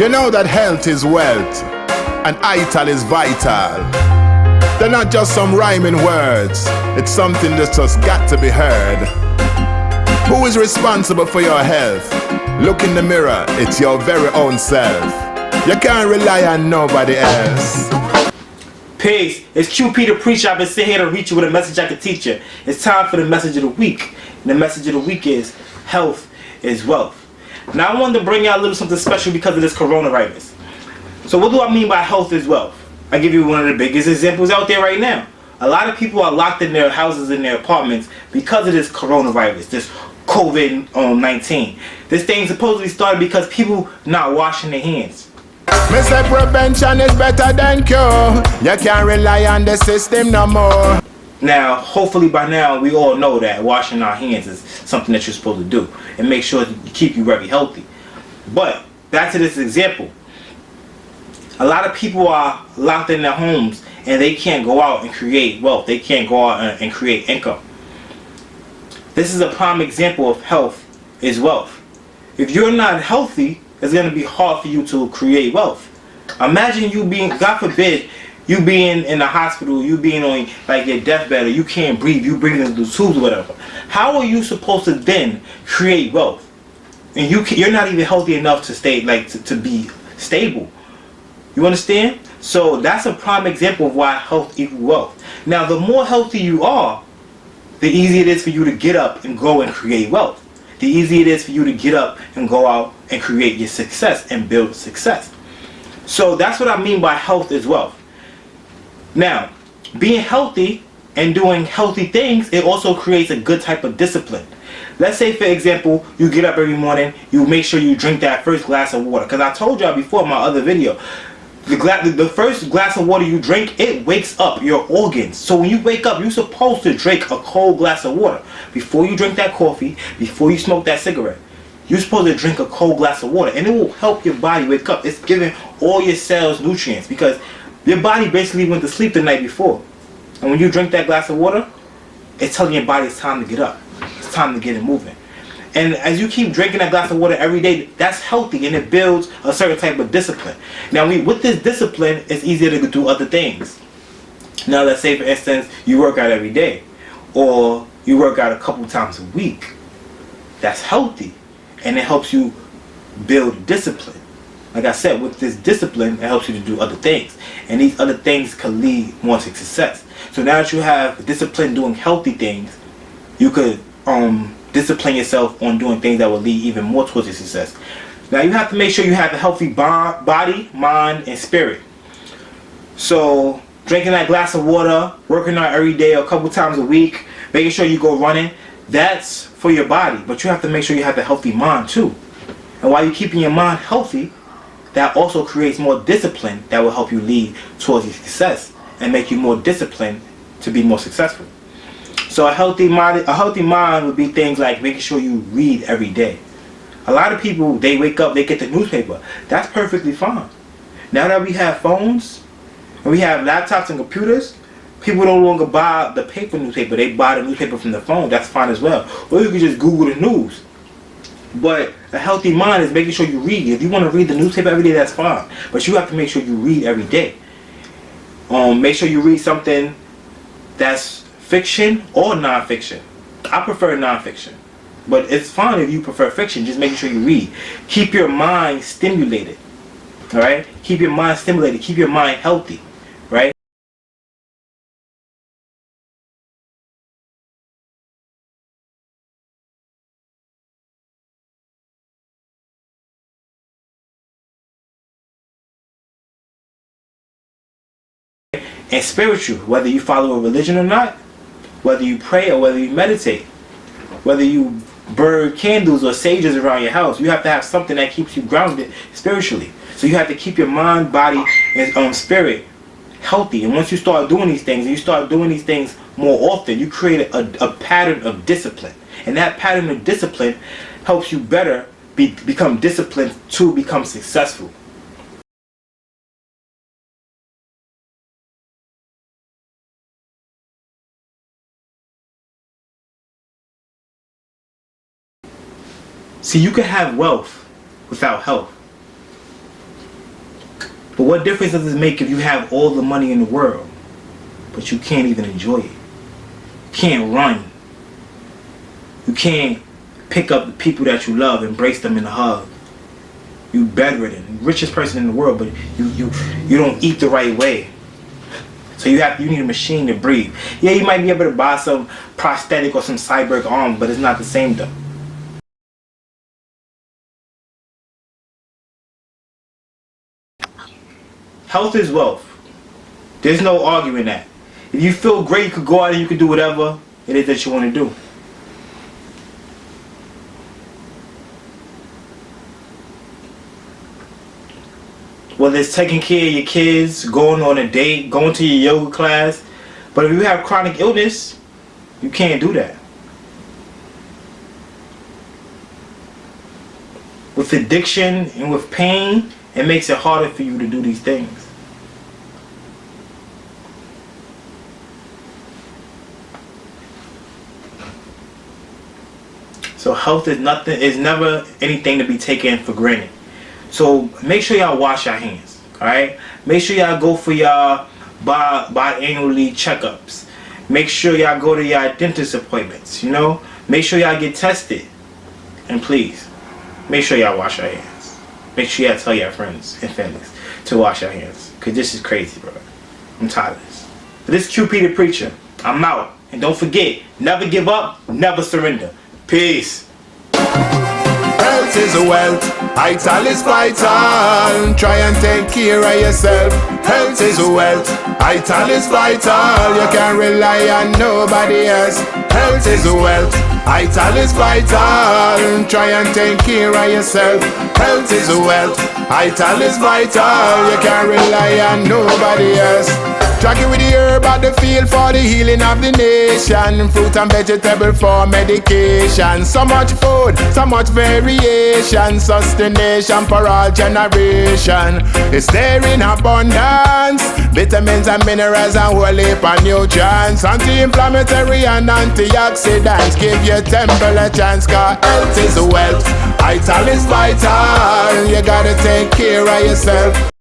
You know that health is wealth and ital is vital. They're not just some rhyming words, it's something that's just got to be heard. Who is responsible for your health? Look in the mirror, it's your very own self. You can't rely on nobody else. Peace, it's QP the Preacher. I've been sitting here to reach you with a message I can teach you. It's time for the message of the week. And the message of the week is, health is wealth. Now I wanted to bring out a little something special because of this coronavirus. So what do I mean by health is wealth? I give you one of the biggest examples out there right now. A lot of people are locked in their houses, in their apartments because of this coronavirus, this COVID-19. This thing supposedly started because people not washing their hands. Me say prevention is better than cure. You can't rely on the system no more. Now, hopefully by now we all know that washing our hands is something that you're supposed to do and make sure to keep you very healthy. But back to this example. A lot of people are locked in their homes and they can't go out and create wealth. They can't go out and create income. This is a prime example of health is wealth. If you're not healthy, it's going to be hard for you to create wealth. Imagine you being, God forbid, you being in the hospital, you being on like your deathbed, or you can't breathe, you breathing through tubes or whatever. How are you supposed to then create wealth? And you're not even healthy enough to stay to be stable. You understand? So that's a prime example of why health equals wealth. Now, the more healthy you are, the easier it is for you to get up and go and create wealth. The easier it is for you to get up and go out and create your success and build success. So that's what I mean by health is wealth. Now, being healthy and doing healthy things, it also creates a good type of discipline. Let's say, for example, you get up every morning, you make sure you drink that first glass of water. Because I told y'all before in my other video, the first glass of water you drink, it wakes up your organs. So when you wake up, you're supposed to drink a cold glass of water. Before you drink that coffee, before you smoke that cigarette, you're supposed to drink a cold glass of water. And it will help your body wake up. It's giving all your cells nutrients because your body basically went to sleep the night before. And when you drink that glass of water, it's telling your body it's time to get up. It's time to get it moving. And as you keep drinking that glass of water every day, that's healthy and it builds a certain type of discipline. Now, with this discipline, it's easier to do other things. Now, let's say, for instance, you work out every day or you work out a couple times a week. That's healthy and it helps you build discipline. Like I said, with this discipline, it helps you to do other things. And these other things can lead more to success. So now that you have discipline doing healthy things, you could discipline yourself on doing things that will lead even more towards your success. Now you have to make sure you have a healthy body, mind, and spirit. So drinking that glass of water, working out every day or a couple times a week, making sure you go running, that's for your body. But you have to make sure you have a healthy mind too. And while you're keeping your mind healthy, that also creates more discipline that will help you lead towards your success and make you more disciplined to be more successful. So a healthy mind would be things like making sure you read every day. A lot of people, they wake up, they get the newspaper. That's perfectly fine. Now that we have phones and we have laptops and computers, people no longer buy the paper newspaper. They buy the newspaper from the phone. That's fine as well. Or you can just Google the news. But a healthy mind is making sure you read. If you want to read the newspaper every day, that's fine. But you have to make sure you read every day. Make sure you read something that's fiction or non-fiction. I prefer non-fiction. But it's fine if you prefer fiction. Just making sure you read. Keep your mind stimulated. Alright? Keep your mind stimulated. Keep your mind healthy. Right? And spiritual, whether you follow a religion or not, whether you pray or whether you meditate, whether you burn candles or sages around your house, you have to have something that keeps you grounded spiritually. So you have to keep your mind, body, and spirit healthy. And once you start doing these things, and you start doing these things more often, you create a pattern of discipline. And that pattern of discipline helps you better become disciplined to become successful. See, you can have wealth without health. But what difference does it make if you have all the money in the world, but you can't even enjoy it? You can't run. You can't pick up the people that you love, embrace them in a hug. You bedridden, richest person in the world, but you don't eat the right way. So you need a machine to breathe. Yeah, you might be able to buy some prosthetic or some cyborg arm, but it's not the same though. Health is wealth. There's no arguing that. If you feel great, you could go out and you could do whatever it is that you want to do. Whether it's taking care of your kids, going on a date, going to your yoga class. But if you have chronic illness, you can't do that. With addiction and with pain, it makes it harder for you to do these things. So health is never anything to be taken for granted. So make sure y'all wash your hands, alright? Make sure y'all go for y'all biannually checkups. Make sure y'all go to your dentist appointments, you know? Make sure y'all get tested. And please, make sure y'all wash your hands. Make sure y'all tell your friends and families to wash your hands. Because this is crazy, bro. I'm tired of this. This is QP the Preacher. I'm out. And don't forget, never give up, never surrender. Peace. Health is a wealth, vital is vital. Try and take care of yourself. Health is a wealth, vital is vital. You can't rely on nobody else. Health is a wealth, vital is vital. Try and take care of yourself. Health is a wealth, vital is vital. You can't rely on nobody else. Tracking with the herb at the field for the healing of the nation. Fruit and vegetable for medication. So much food, so much variation. Sustenance for all generation. It's there in abundance. Vitamins and minerals and whole heap of nutrients. Anti-inflammatory and antioxidants. Give your temple a chance, cause health is a wealth. Vital is vital. You gotta take care of yourself.